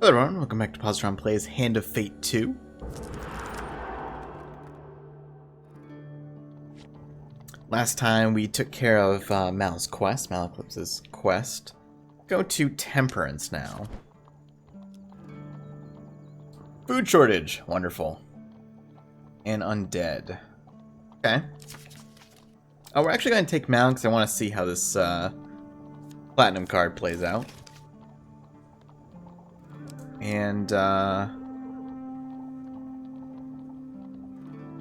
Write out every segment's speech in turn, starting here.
Hello everyone, welcome back to Positron Plays Hand of Fate 2. Last time we took care of Mal's quest, Malaclipse's quest. Go to Temperance now. Food shortage, wonderful. And undead. Okay. Oh, we're actually going to take Mal because I want to see how this platinum card plays out. And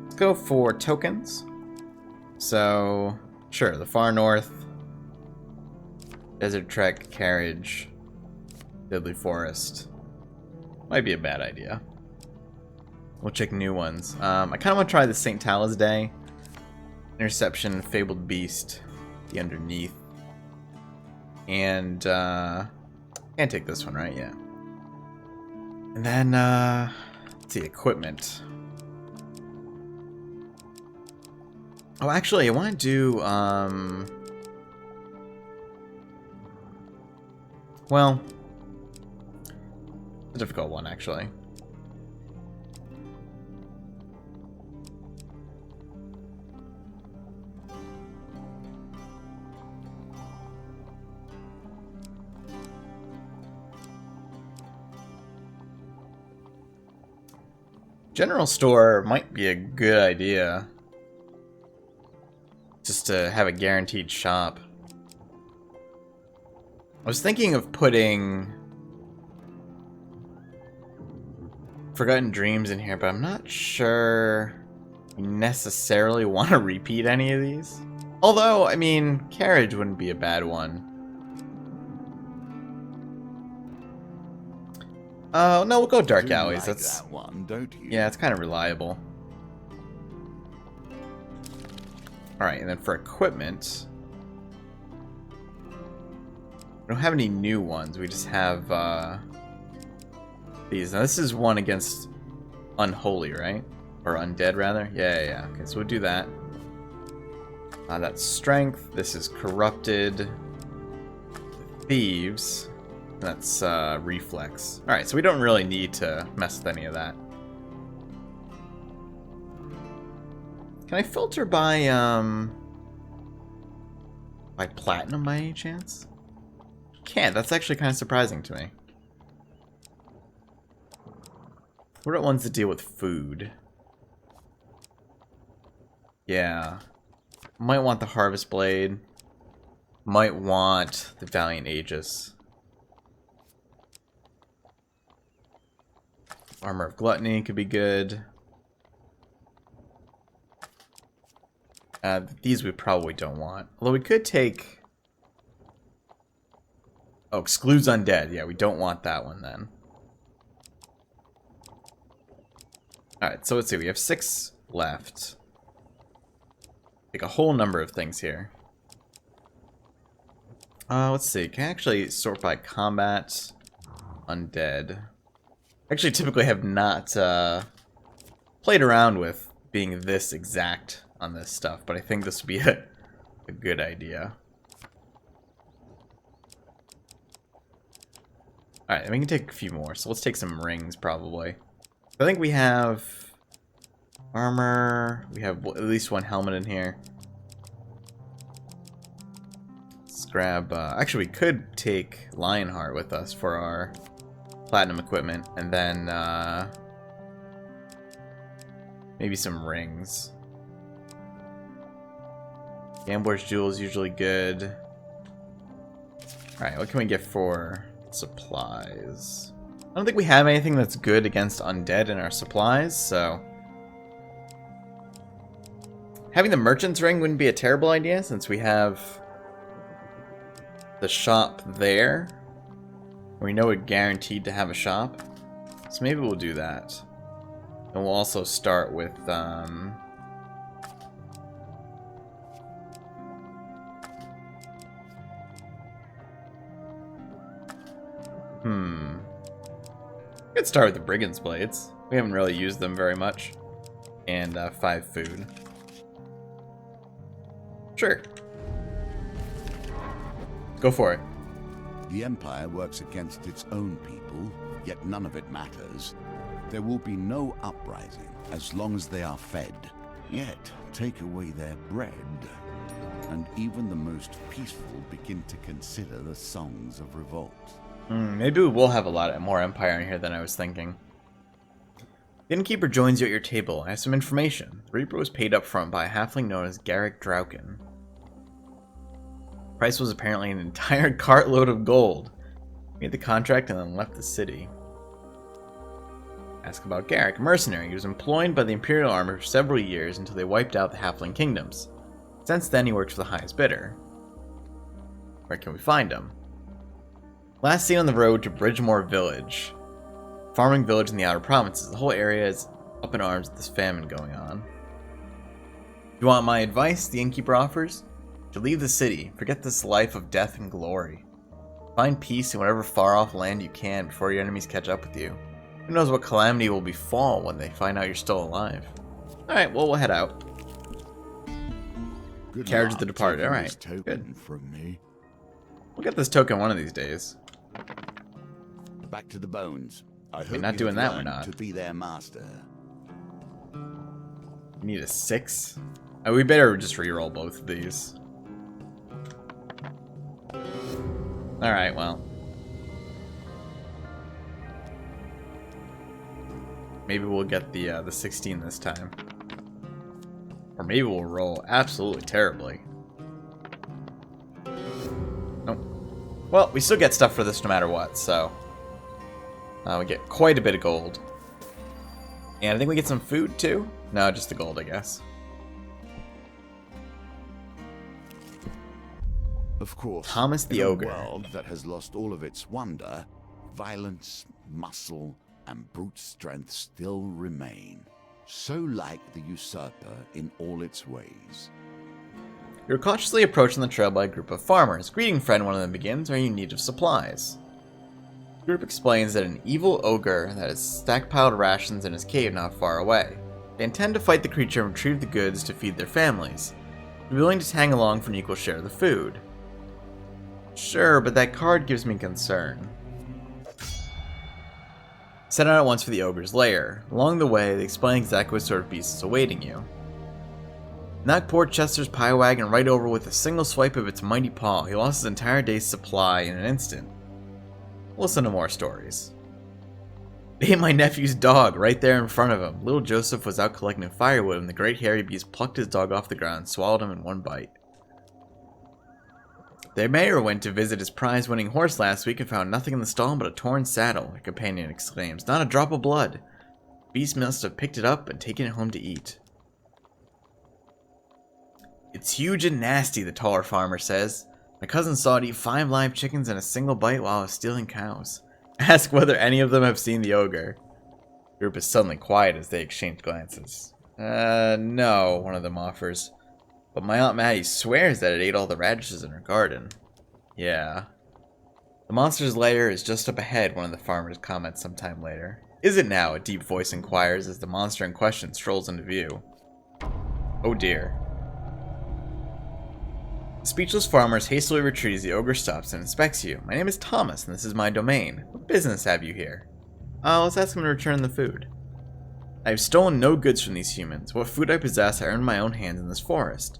let's go for tokens. So, sure, the far north, desert trek, carriage, deadly forest. Might be a bad idea. We'll check new ones. I kind of want to try the St. Talis Day, interception, fabled beast, the underneath, and can't take this one, right? Yeah. And then, let's see, equipment. Oh, actually, I want to do, well, a difficult one, actually. General store might be a good idea. Just to have a guaranteed shop. I was thinking of putting Forgotten Dreams in here, but I'm not sure you necessarily want to repeat any of these. Although, I mean, Carriage wouldn't be a bad one. Oh, no, we'll go Dark Alleys. Like That's that one, don't you? Yeah, it's kind of reliable. Alright, and then for equipment, we don't have any new ones. We just have these. Now this is one against Unholy, right? Or Undead, rather? Yeah. Okay, so we'll do that. That's Strength. This is Corrupted. Thieves. That's Reflex. Alright, so we don't really need to mess with any of that. Can I filter by platinum by any chance? Can't. That's actually kind of surprising to me. What are ones that deal with food? Yeah. Might want the Harvest Blade. Might want the Valiant Aegis. Armor of Gluttony could be good. These we probably don't want. Although we could take... Oh, excludes undead. Yeah, we don't want that one then. Alright, so let's see. We have 6 left. Take a whole number of things here. Let's see. Can I actually sort by combat? Undead. Actually, typically have not played around with being this exact on this stuff, but I think this would be a good idea. Alright, we can take a few more, so let's take some rings, probably. I think we have armor, we have at least one helmet in here. Let's grab, actually we could take Lionheart with us for our platinum equipment, and then maybe some rings. Gambler's Jewel is usually good. Alright, what can we get for supplies? I don't think we have anything that's good against undead in our supplies, so... Having the Merchant's Ring wouldn't be a terrible idea, since we have the shop there. We know we're guaranteed to have a shop. So maybe we'll do that. And we'll also start with, Let's start with the Brigand's Blades. We haven't really used them very much. And 5 food. Sure. Go for it. The Empire works against its own people, yet none of it matters. There will be no uprising as long as they are fed. Yet, take away their bread, and even the most peaceful begin to consider the songs of revolt. Maybe we will have a lot more Empire in here than I was thinking. The innkeeper joins you at your table. I have some information. The Reaper was paid up front by a halfling known as Garrick Drauken. Price was apparently an entire cartload of gold. Made the contract and then left the city. Ask about Garrick, a mercenary. He was employed by the Imperial Army for several years until they wiped out the halfling kingdoms. Since then, he worked for the highest bidder. Where can we find him? Last seen on the road to Bridgemore Village. Farming village in the outer provinces. The whole area is up in arms with this famine going on. If you want my advice, the innkeeper offers, to leave the city. Forget this life of death and glory. Find peace in whatever far-off land you can before your enemies catch up with you. Who knows what calamity will befall when they find out you're still alive. Alright, well, we'll head out. Good Carriage luck of the departed. taking Alright, this token good. from me. We'll get this token one of these days. Back to the bones. I hope not you doing have that, we're learned not. to be their master. We need a 6. We better just reroll both of these. Alright, well. Maybe we'll get the 16 this time. Or maybe we'll roll absolutely terribly. Nope. Well, we still get stuff for this no matter what, so... we get quite a bit of gold. And I think we get some food, too? No, just the gold, I guess. Of course, Thomas the in Ogre. a world that has lost all of its wonder, violence, muscle, and brute strength still remain. So like the usurper in all its ways. You're cautiously approaching the trail by a group of farmers. Greeting, friend, one of them begins. Are you in need of supplies? The group explains that an evil ogre that has stackpiled rations in his cave not far away. They intend to fight the creature and retrieve the goods to feed their families. They're willing to tag along for an equal share of the food. Sure, but that card gives me concern. Set out at once for the ogre's lair. Along the way, they explain exactly what sort of beast is awaiting you. Knock poor Chester's pie wagon right over with a single swipe of its mighty paw. He lost his entire day's supply in an instant. Listen to more stories. They ate my nephew's dog right there in front of him. Little Joseph was out collecting firewood when the great hairy beast plucked his dog off the ground and swallowed him in one bite. The mayor went to visit his prize-winning horse last week and found nothing in the stall but a torn saddle. A companion exclaims, "Not a drop of blood." The beast must have picked it up and taken it home to eat. It's huge and nasty, the taller farmer says. My cousin saw it eat 5 live chickens in a single bite while I was stealing cows. Ask whether any of them have seen the ogre. The group is suddenly quiet as they exchange glances. No, one of them offers. But my Aunt Mattie swears that it ate all the radishes in her garden. Yeah. The monster's lair is just up ahead, one of the farmers comments sometime later. Is it now? A deep voice inquires as the monster in question strolls into view. Oh dear. The speechless farmers hastily retreat as the ogre stops and inspects you. My name is Thomas, and this is my domain. What business have you here? Let's ask him to return the food. I have stolen no goods from these humans. What food I possess I earned my own hands in this forest.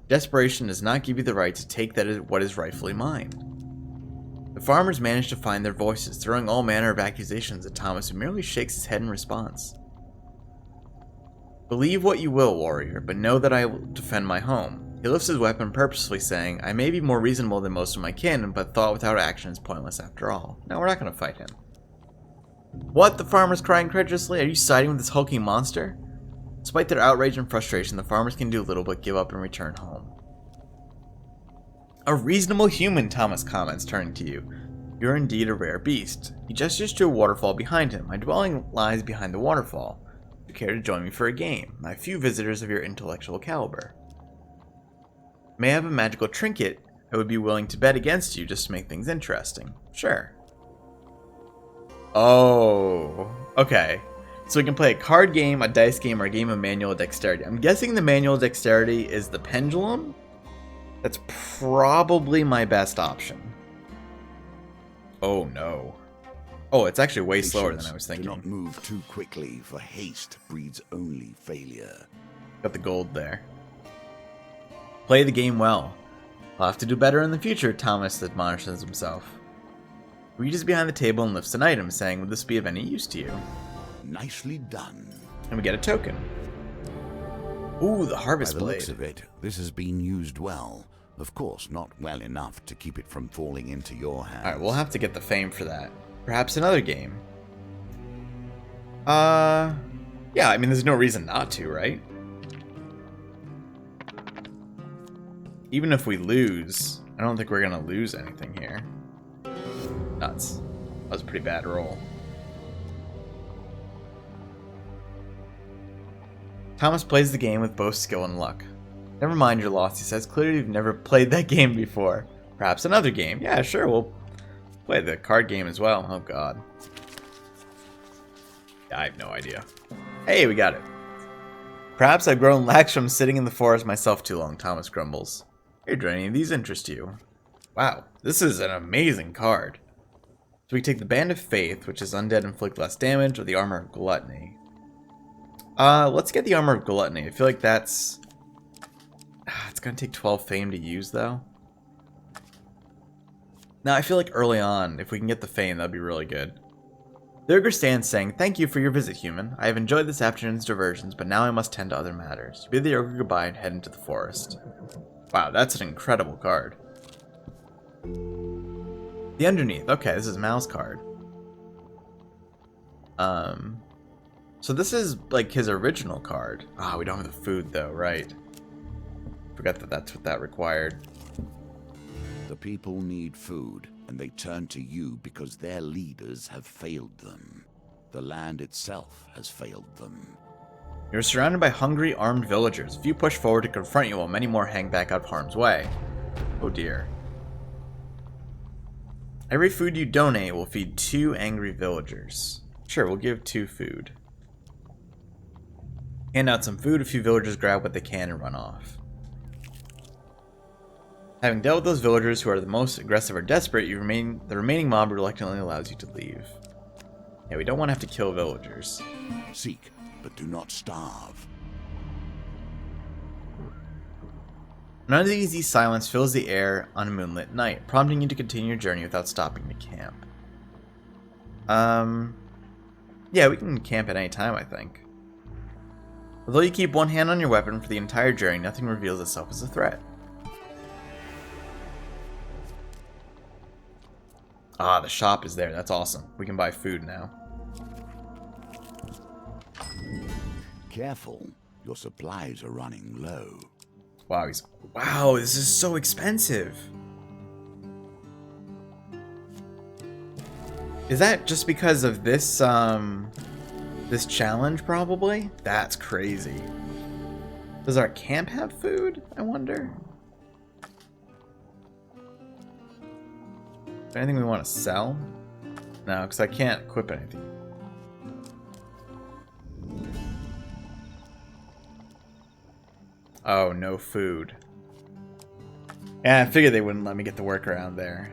Desperation does not give you the right to take what is rightfully mine. The farmers manage to find their voices, throwing all manner of accusations at Thomas, who merely shakes his head in response. Believe what you will, warrior, but know that I will defend my home. He lifts his weapon purposefully, saying, I may be more reasonable than most of my kin, but thought without action is pointless after all. No, we're not going to fight him. What? The farmers cry incredulously. Are you siding with this hulking monster? Despite their outrage and frustration, the farmers can do little but give up and return home. A reasonable human, Thomas comments, turning to you. You're indeed a rare beast. He gestures to a waterfall behind him. My dwelling lies behind the waterfall. Would you care to join me for a game? I have few visitors of your intellectual caliber. May I have a magical trinket? I would be willing to bet against you just to make things interesting. Sure. Oh, okay. So we can play a card game, a dice game, or a game of manual dexterity. I'm guessing the manual dexterity is the pendulum? That's probably my best option. Oh no. Oh, it's actually way slower than Patience. I was Do thinking. not move too quickly, for haste breeds only failure. Got the gold there. Play the game well. I'll have to do better in the future, Thomas admonishes himself. He reaches behind the table and lifts an item, saying, would this be of any use to you? Nicely done. And we get a token. Ooh, the harvest By the blade. looks of it, this has been used well. Of course, not well enough to keep it from falling into your hands. Alright, we'll have to get the fame for that. Perhaps another game. Yeah, I mean, there's no reason not to, right? Even if we lose, I don't think we're gonna lose anything here. Nuts. That was a pretty bad roll. Thomas plays the game with both skill and luck. Never mind your loss, he says. Clearly you've never played that game before. Perhaps another game. Yeah, sure, we'll play the card game as well. Oh god. Yeah, I have no idea. Hey, we got it. Perhaps I've grown lax from sitting in the forest myself too long, Thomas grumbles. Here, do any of these interest you? Wow, this is an amazing card. So we take the Band of Faith, which is undead inflict less damage, or the Armor of Gluttony. Let's get the Armor of Gluttony. I feel like that's... It's gonna take 12 fame to use, though. Now, I feel like early on, if we can get the fame, that'd be really good. The ogre stands saying, thank you for your visit, human. I have enjoyed this afternoon's diversions, but now I must tend to other matters. Bid the ogre goodbye and head into the forest. Wow, that's an incredible card. The underneath. Okay, this is Mal's card. So this is like his original card. Ah, we don't have the food though, right? Forgot that that's what that required. The people need food, and they turn to you because their leaders have failed them. The land itself has failed them. You're surrounded by hungry, armed villagers. Few push forward to confront you while many more hang back out of harm's way. Oh dear. Every food you donate will feed 2 angry villagers. Sure, we'll give 2 food. Hand out some food, a few villagers grab what they can and run off. Having dealt with those villagers who are the most aggressive or desperate, the remaining mob reluctantly allows you to leave. Yeah, we don't want to have to kill villagers. Seek, but do not starve. An uneasy silence fills the air on a moonlit night, prompting you to continue your journey without stopping to camp. Yeah, we can camp at any time, I think. Although you keep one hand on your weapon for the entire journey, nothing reveals itself as a threat. Ah, the shop is there. That's awesome. We can buy food now. Careful, your supplies are running low. Wow, wow, this is so expensive. Is that just because of this this challenge probably? That's crazy. Does our camp have food, I wonder? Is there anything we want to sell? No, because I can't equip anything. Oh, no food. Yeah, I figured they wouldn't let me get the workaround there.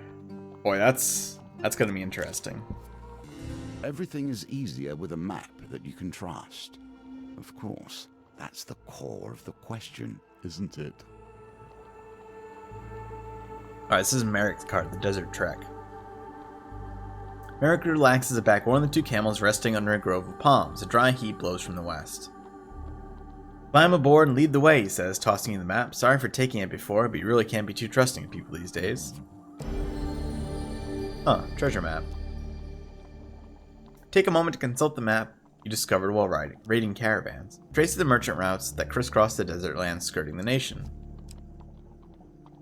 Boy, that's gonna be interesting. Everything is easier with a map that you can trust. Of course, that's the core of the question, isn't it? Alright, this is Merrick's card, the Desert Trek. Merrick relaxes back one of the 2 camels resting under a grove of palms. A dry heat blows from the west. Climb aboard and lead the way, he says, tossing you the map. Sorry for taking it before, but you really can't be too trusting of people these days. Huh, treasure map. Take a moment to consult the map you discovered while raiding caravans. Trace the merchant routes that crisscross the desert lands skirting the nation.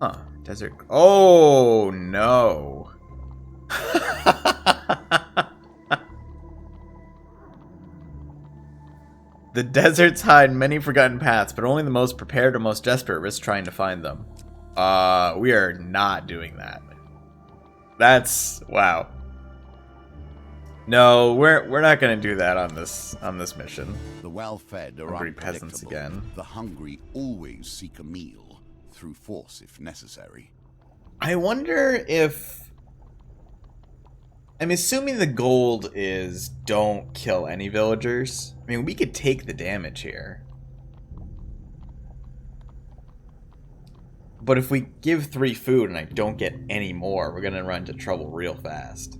Huh, desert... Oh, no. The deserts hide many forgotten paths, but only the most prepared or most desperate risk trying to find them. We are not doing that. That's... wow. No, we're not gonna do that on this mission. The well-fed are Hungry peasants unpredictable. again. The hungry always seek a meal, through force if necessary. I wonder if I'm assuming the gold is don't kill any villagers. I mean, we could take the damage here. But if we give 3 food and I don't get any more, we're gonna run into trouble real fast.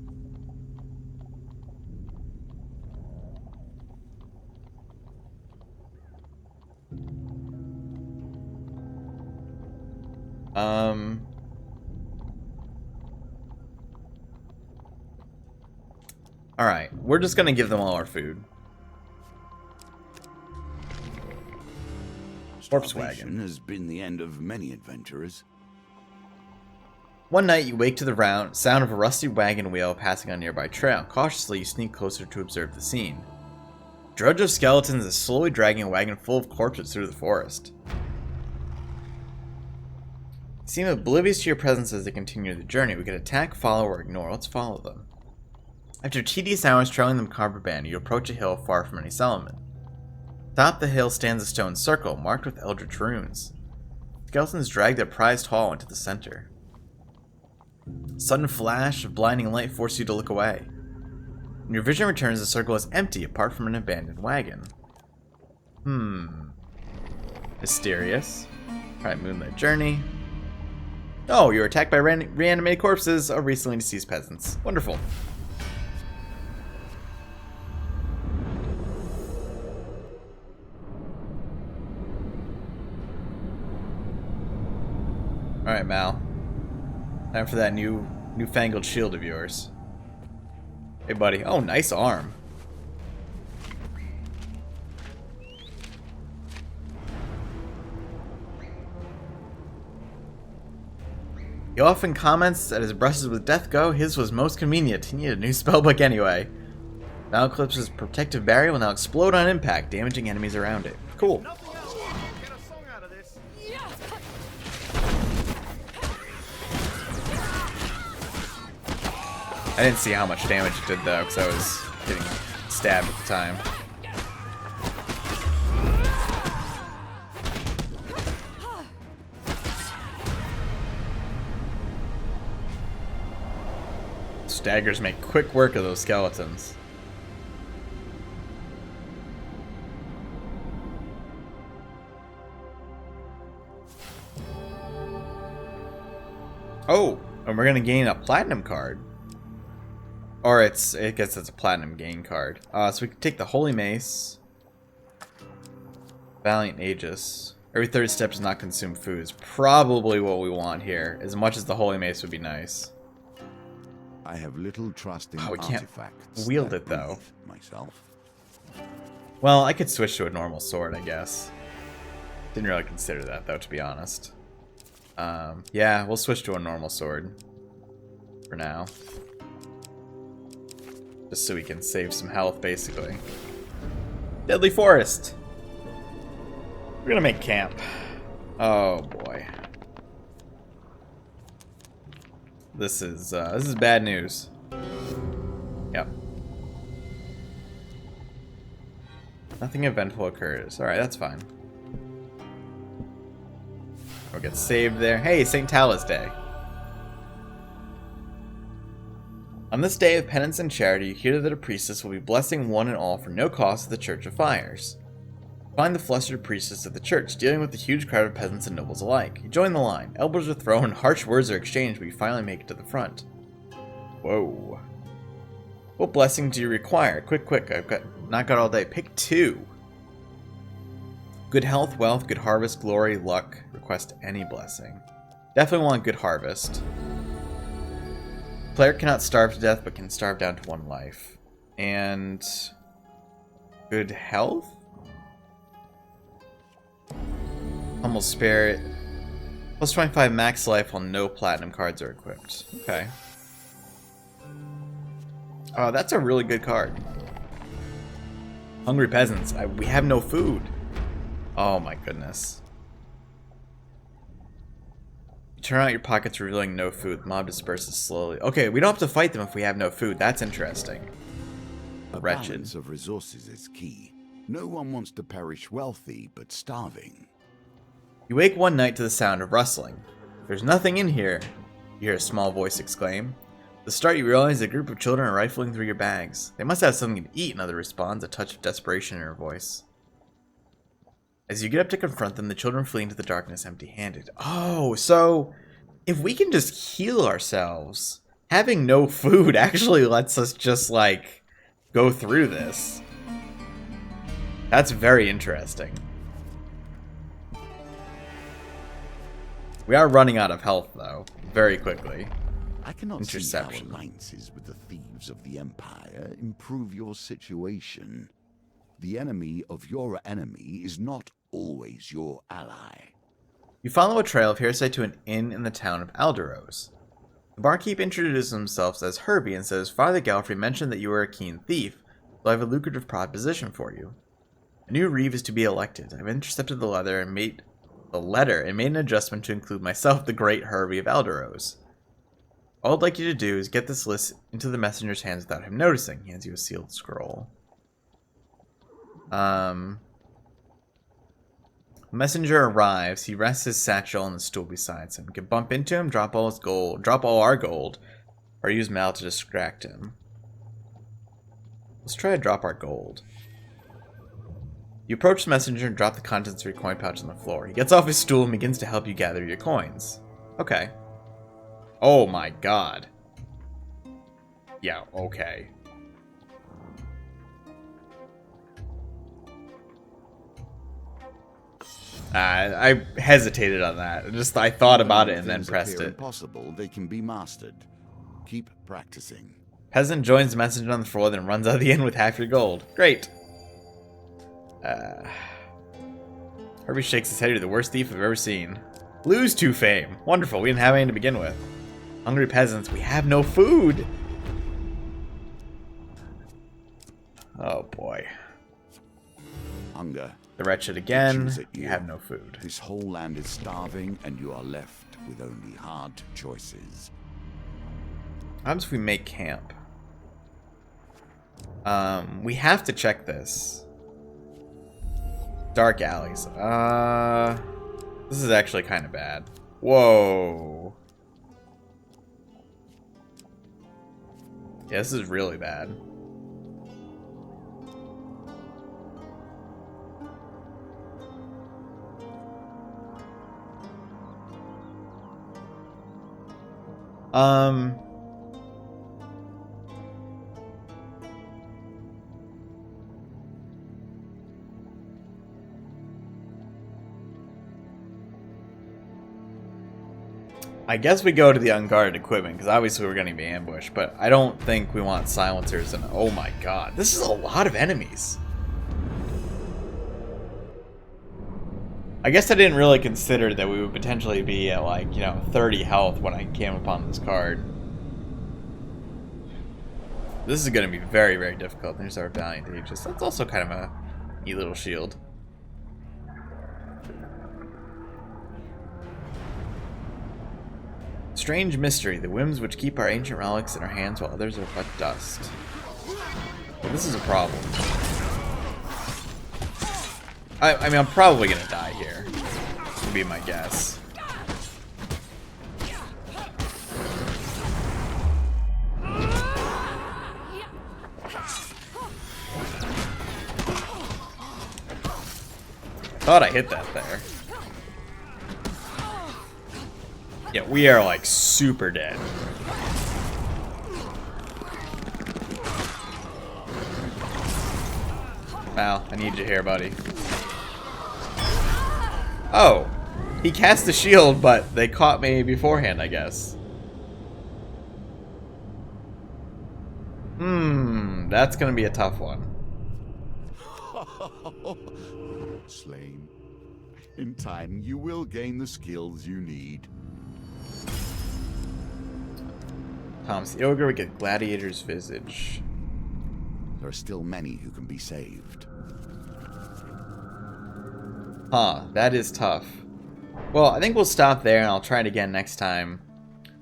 Alright, we're just gonna give them all our food. Corpse wagon has been the end of many adventurers. One night, you wake to the sound of a rusty wagon wheel passing on a nearby trail. Cautiously, you sneak closer to observe the scene. A drudge of skeletons is slowly dragging a wagon full of corpses through the forest. You seem oblivious to your presence as they continue the journey. We could attack, follow, or ignore. Let's follow them. After tedious hours trailing them contraband, you approach a hill far from any settlement. Atop the hill stands a stone circle marked with eldritch runes. Skeletons drag their prized haul into the center. A sudden flash of blinding light forces you to look away. When your vision returns, the circle is empty apart from an abandoned wagon. Mysterious. Alright, Moonlit Journey. Oh, you're attacked by reanimated corpses of recently deceased peasants. Wonderful. Alright, Mal. Time for that newfangled shield of yours. Hey, buddy. Oh, nice arm. He often comments that his brushes with death go, his was most convenient. He needed a new spellbook anyway. Malclipse's protective barrier will now explode on impact, damaging enemies around it. Cool. I didn't see how much damage it did though, because I was getting stabbed at the time. Daggers make quick work of those skeletons. Oh, and we're gonna gain a platinum card. Or I guess it's a platinum gain card. So we can take the Holy Mace. Valiant Aegis. Every third step does not consume food is probably what we want here. As much as the Holy Mace would be nice. I have little trust in we can't artifacts wield it though. Myself. Well, I could switch to a normal sword, I guess. Didn't really consider that though, to be honest. Yeah, we'll switch to a normal sword for now. Just so we can save some health, basically. Deadly Forest. We're gonna make camp. Oh boy. This is bad news. Yep. Nothing eventful occurs. Alright, that's fine. We'll get saved there. Hey, St. Talis Day. On this day of penance and charity, you hear that a priestess will be blessing one and all for no cost at the Church of Fires. Find the flustered priestess at the church, dealing with the huge crowd of peasants and nobles alike. You join the line. Elbows are thrown, harsh words are exchanged, but you finally make it to the front. Whoa. What blessing do you require? Quick, I've not got all day. Pick 2. Good health, wealth, good harvest, glory, luck. Request any blessing. Definitely want good harvest. Player cannot starve to death, but can starve down to 1 life. And good health? Humble Spirit. Plus 25 max life while no platinum cards are equipped. Okay. Oh, that's a really good card. Hungry peasants. We have no food. Oh my goodness. You turn out your pockets revealing no food. The mob disperses slowly. Okay, we don't have to fight them if we have no food. That's interesting. A Wretched. balance of resources is key. No one wants to perish wealthy, but starving. You wake one night to the sound of rustling. There's nothing in here, you hear a small voice exclaim. the start, you realize a group of children are rifling through your bags. They must have something to eat, another responds, a touch of desperation in her voice. As you get up to confront them, the children flee into the darkness empty-handed. Oh, so if we can just heal ourselves, having no food actually lets us just, like, go through this. That's very interesting. We are running out of health, though, very quickly. I cannot see how alliances with the thieves of the Empire improve your situation. The enemy of your enemy is not always your ally. You follow a trail of hearsay to an inn in the town of Alderos. The barkeep introduces himself as Herbie and says, Father Galfrey mentioned that you were a keen thief, so I have a lucrative proposition for you. A new reeve is to be elected. I've intercepted the letter and made an adjustment to include myself, the great Herbie of Alderos. All I'd like you to do is get this list into the messenger's hands without him noticing. He hands you a sealed scroll. Messenger arrives. He rests his satchel on the stool beside him. You can bump into him, drop all our gold, or use Mal to distract him. Let's try to drop our gold. You approach the messenger and drop the contents of your coin pouch on the floor. He gets off his stool and begins to help you gather your coins. Okay. Oh my god. Yeah, okay. I hesitated on that. I thought about it and then pressed it. Impossible, they can be mastered. Keep practicing. Peasant joins the messenger on the floor, then runs out of the inn with half your gold. Great. Herbie shakes his head. You're the worst thief I've ever seen. Lose to fame. Wonderful. We didn't have any to begin with. Hungry peasants. We have no food. Oh boy. Hunger. The wretched again. You have no food. This whole land is starving, and you are left with only hard choices. What happens if we make camp? We have to check this. Dark alleys. This is actually kind of bad. Whoa. Yeah, this is really bad. I guess we go to the unguarded equipment, because obviously we're going to be ambushed, but I don't think we want silencers and... Oh my god, this is a lot of enemies. I guess I didn't really consider that we would potentially be at, like, 30 health when I came upon this card. This is going to be very, very difficult. There's our Valiant Aegis. That's also kind of a neat little shield. Strange mystery, the whims which keep our ancient relics in our hands while others are but dust. Well, this is a problem. I mean, I'm probably gonna die here, would be my guess. Thought I hit that there. Yeah, we are like super dead. Mal, I need you here, buddy. Oh, he cast the shield, but they caught me beforehand, I guess. That's gonna be a tough one. Slain. In time, you will gain the skills you need. Thomas the Ogre, we get Gladiator's Visage. There are still many who can be saved. Huh, that is tough. Well, I think we'll stop there, and I'll try it again next time.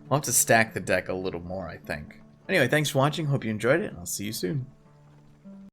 We'll have to stack the deck a little more, I think. Anyway, thanks for watching. Hope you enjoyed it, and I'll see you soon.